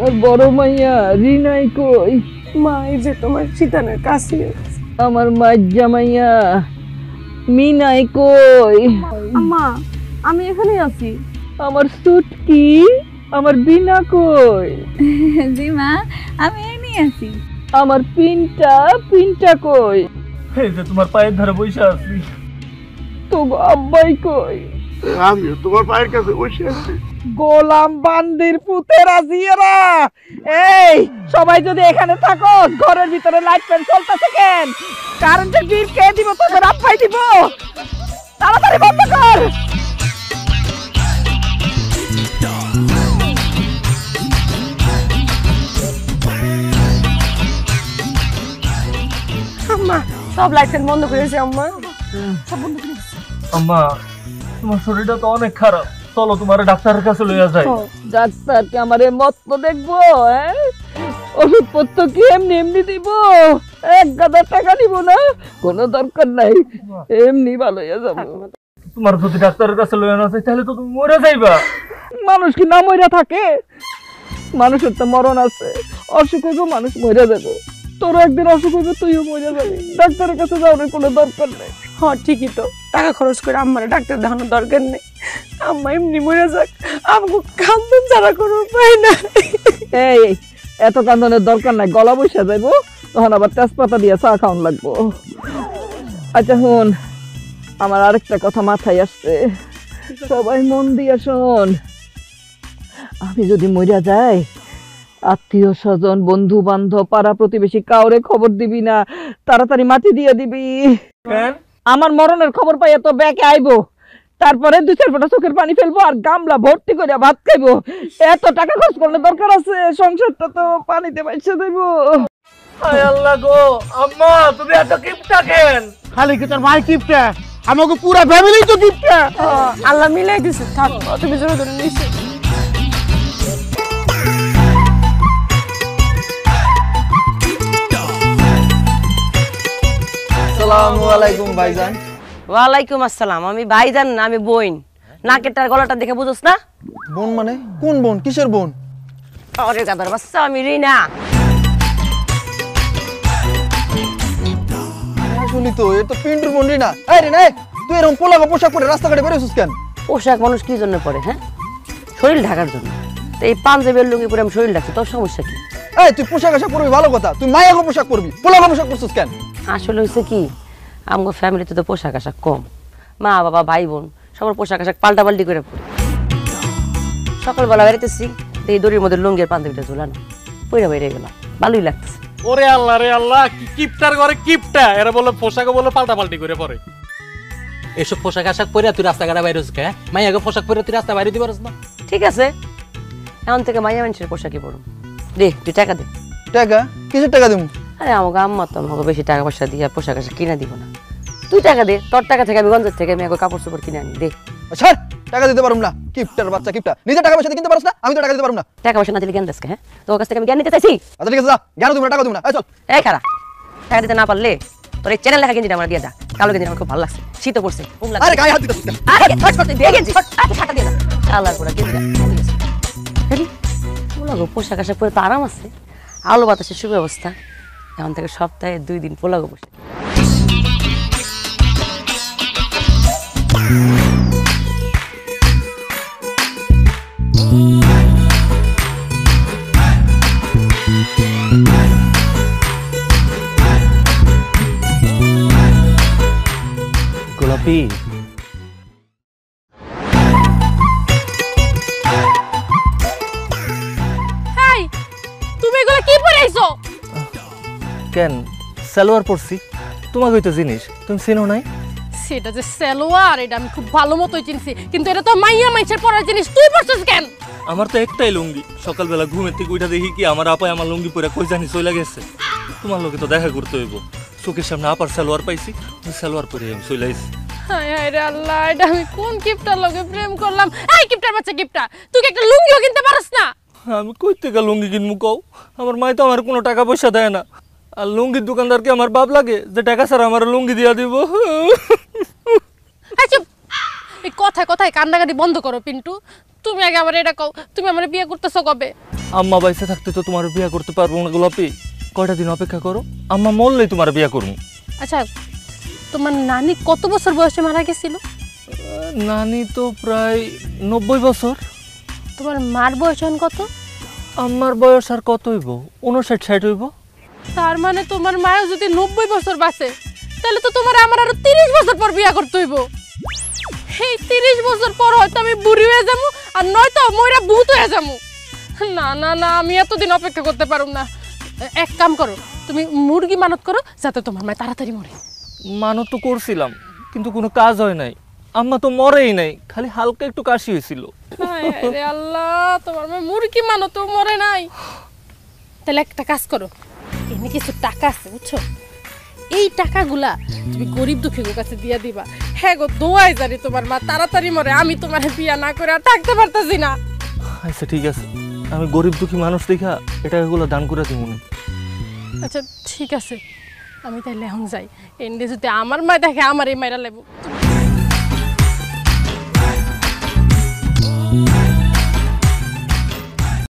আমার বড় মাইয়া রিনাই কই? মা এই যে তোমার শীতানের কাছে। আমার মাইয়া মাইয়া মিনাই কই? আম্মা আমি এখানেই আছি। আমার সুটকি আমার বিনা কই? জি মা আমি এখানেই আছি। আমার পিনটা কই? এই যে তোমার পায়ের ধারে বসে আছি। তো আব্বাই কই? আমিও তোমার পায়ের কাছে বসে আছি। গোলাম বান্দির পুতের আজিয়ারা, এই সবাই যদি এখানে থাকো, ঘরের ভিতরে লাইট ফ্যান চলতেছে কেন? কারেন্টের বিল কে দিব? তোদের আব্বাই দিব। তাড়াতাড়ি বন্ধ কর। আম্মা সব লাইট ফ্যান বন্ধ করেছে। আম্মা সব বন্ধ করেছে। আম্মা তোমার শরীরটা তো অনেক খারাপ, চলো তোমার ডাক্তারের কাছে লইয়া যাই। ডাক্তার কি আমারে মত্ত দেখবো? ওষুধপত্র কি এমনি এমনি দিব? 1000 টাকা দিব না, কোনো দরকার নাই, এমনি ভালো হয়ে যাবো। তোমার যদি ডাক্তারের কাছে লইয়া না যাই তাহলে তো তুমি মরে যাইবা। মানুষ কি না মরে থাকে? মানুষের তো মরণ আছে, অসুখ হইব মানুষ মরে যাবে। তোর একদিন অসুখ হইবে, তুইও মরে যাবি। ডাক্তারের কাছে যাওয়ার কোনো দরকার নেই। হ্যাঁ ঠিকই তো, টাকা খরচ করে আম্মার ডাক্তার দেখানোর দরকার নেই। আম্মা এমনি মরে যাক, আমাকে কান্দন ছাড়া কোনো উপায় না। এই এত কান্দনের দরকার নাই, গলা বসে যাইবো, তখন আবার তেজপাতা দিয়ে চা খাওয়ান লাগবো। আচ্ছা শুন, আমার আরেকটা কথা মাথায় আসছে, সবাই মন দিয়া শোন। আমি যদি মরিয়া যাই, আত্মীয় স্বজন বন্ধু বান্ধব পাড়া প্রতিবেশী কাউরে খবর দিবি না, তাড়াতাড়ি মাটি দিয়ে দিবি। কেন? আমার মরণের খবর পাইয়া তো ব্যাকে আইবো, তারপরে 2-4 ফোঁটা চোখের পানি ফেলবো আর গামলা ভর্তি করে ভাত খাইবো। এত টাকা খরচ করলে দরকার আছে? সংসারটা তো পানিতে বাইসে দেবো। হায় আল্লাহ গো, আম্মা তুমি এত কিপটা কেন? খালি কি তোর মাই কিপটা, আমাকে পুরা ফ্যামিলি তো কিপটা। আল্লাহ মিলাই দিছে, থাক তুমি জোরে ধরে নিছো। আসসালামু আলাইকুম ভাইজান। ওয়ালাইকুম আসসালাম। আমি ভাইজান না, আমি বোন। নাকেরটার গলাটা দেখে বুঝোস না? বোন মানে কোন বোন, কিসের বোন? আরে গাদার বাচ্চা, আমি রিনা। আসলে তো এ তো পিন্টুর বোন রিনা। এই রিনা, তুই এরকম পোলাগো পোশাক পরে রাস্তাঘাটে বেরোছিস কেন? পোশাক মানুষ কি জন্য পরে? হ্যাঁ, শরীর ঢাকার জন্য। তো এই পাঞ্জাবের লুঙ্গি পরে আমি শরীর ঢাকছি, তোর সমস্যা কি? এই তুই পোশাক আশাক পরবি ভালো কথা, তুই মায়াগো পোশাক পরবি, পোলাগো পোশাক পরছিস কেন? আসলে হয়েছে কি, আমার ফ্যামিলিতে তো পোশাক আশাক কম। মা বাবা ভাই বোন সবার পোশাক আশাক পাল্টাপাল্টি করে পড়ে। সকালবেলা বেরোতেছি, এই দড়ির মধ্যে লুঙ্গির পাঞ্জাবিটা ঝুলানো, পইরা বেরিয়ে গেলাম, ভালোই লাগতেছে। ওরে আল্লাহ রে আল্লাহ, কি কিপটার ঘরে কিপটা, এরা বলে পোশাকে বলে পাল্টাপাল্টি করে পরে। এসব পোশাক আশাক পরে তুই রাস্তাঘাটে বাইরে হচ্ছে? মাইয়াকে পোশাক পরে তুই রাস্তা বাইরে দিতে পারছ না? ঠিক আছে, এখন থেকে মাইয়া মানুষের পোশাকই পড়ুন। দে, তুই টাকা দে। টাকা? কিসের টাকা দেবো? আরে আমাকে আম্মা তো আমাকে বেশি টাকা পয়সা দিয়ে পোশাক আশাক কিনে দিব না। তুই টাকা দে, তোর টাকা থেকে আমি গঞ্জের থেকে আমি কাপড় চোপড় কিনে আনি। দে। আচ্ছা টাকা দিতে পারুম না, কিপটার বাচ্চা কিপটা, নিজের টাকা পয়সা দিয়ে কিনতে পারছ না, আমি তো টাকা দিতে পারুম না। টাকা পয়সা না দিলে জ্ঞান দেশকে? হ্যাঁ, তোর কাছ থেকে আমি জ্ঞান নিতে চাইছি? আচ্ছা ঠিক আছে, যা জ্ঞান দিব না, টাকা দিব না। এই চল। এই খারা, টাকা দিতে না পারলে তোর এই চ্যানেল লেখা গেঞ্জিটা আমার দিয়ে যা। কালো গেঞ্জি আমার খুব ভালো লাগছে, শীত পড়ছে। আরে গায়ে হাত দিতে। আরে হট করতে দিয়ে গেঞ্জি, টাকা দিয়ে যা। কালার পুরা গেঞ্জিটা রেডি। পোলাগো পোশাক আশাক পরে তো আরাম আছে, আলো বাতাসের সুব্যবস্থা। এখন থেকে সপ্তাহে 2 দিন পোলাগো পোশাক। গোলাপি তুমি এগুলো কি পরে আইছো? কেন সালোয়ার পরছি? তোমাকে হয়তো জিনিস তুমি চিনো নাই। সেটা যে সালোয়ার, এটা আমি খুব ভালো মতোই চিনছি, কিন্তু এটা তো মাইয়া মাইছের পরার জিনিস, তুই পরছিস কেন? আমার তো একটাই লুঙ্গি, সকালবেলা ঘুমের থেকে উঠা দেখি কি আমার আপায় আমার লুঙ্গি পরে কই জানি চলে গেছে। তোমার লোকে তো দেখা করতে হইব, চোখের সামনে আপার সালোয়ার পাইছি, সালোয়ার পরে আমি চলে আইছি। হায় হায় রে আল্লাহ, এটা আমি কোন কিপটার লগে প্রেম করলাম? এই কিপটার বাচ্চা কিপটা, তুই কি একটা লুঙ্গিও কিনতে পারস না? আমি কই থেকে লুঙ্গি কিনবো কও? আমার মাই তো আমার কোনো টাকা পয়সা দেয় না, আর লুঙ্গির দোকানদারকে আমার বাপ লাগে যে টাকা ছাড়া আমার লুঙ্গি দিয়া দিব। এই কথায় কথায় কান্নাকাটি বন্ধ করো পিন্টু। তুমি আগে আমার এটা কও, তুমি আমার বিয়ে করতেছো কবে? আম্মা বাইসে থাকতে তো তোমার বিয়া করতে পারবো না গোলাপি, কয়টা দিন অপেক্ষা করো, আম্মা মরলেই তোমার বিয়া করবো। আচ্ছা তোমার নানি কত বছর বয়সে মারা গেছিল? নানি তো প্রায় 90 বছর। তোমার মার বয়স এখন কত? আমার বয়স আর কত হইব, 59-60 হইব। তার মানে তোমার মাও যদি 90 বছর বাঁচে তাহলে তো তোমার আমার আরো 30 বছর পর বিয়া করতে হইব। এই 30 বছর পর হয়তো আমি বুড়ি হয়ে যাবো, আর নয়তো মইরা ভূত হয়ে যাবো। না না না, আমি এতদিন অপেক্ষা করতে পারুম না। এক কাম করো, তুমি মুরগি মানত করো যাতে তোমার মা তাড়াতাড়ি মরে। মানত তো করছিলাম কিন্তু কোনো কাজ হয় নাই, আম্মা তো মরেই নাই, খালি হালকা একটু কাশি হয়েছিল। আরে আল্লাহ, তোমার মা মুরগি মানত মরে নাই। তাহলে একটা কাজ করো, এনে কিছু টাকা আছে বুঝছো, এই টাকাগুলা তুমি গরিব দুঃখীর কাছে দিয়া দিবা। হ্যাঁ গো, দোয়াই জানি তোমার মা তাড়াতাড়ি মরে, আমি তোমার বিয়া না করে আর থাকতে পারতাছি না। আচ্ছা ঠিক আছে, আমি গরিব দুঃখী মানুষ দেখা এটা এগুলো দান করে দিব না। আচ্ছা ঠিক আছে, আমি তাইলে এখন যাই। এনে যদি আমার মা দেখে আমার এই মায়েরা লেবু।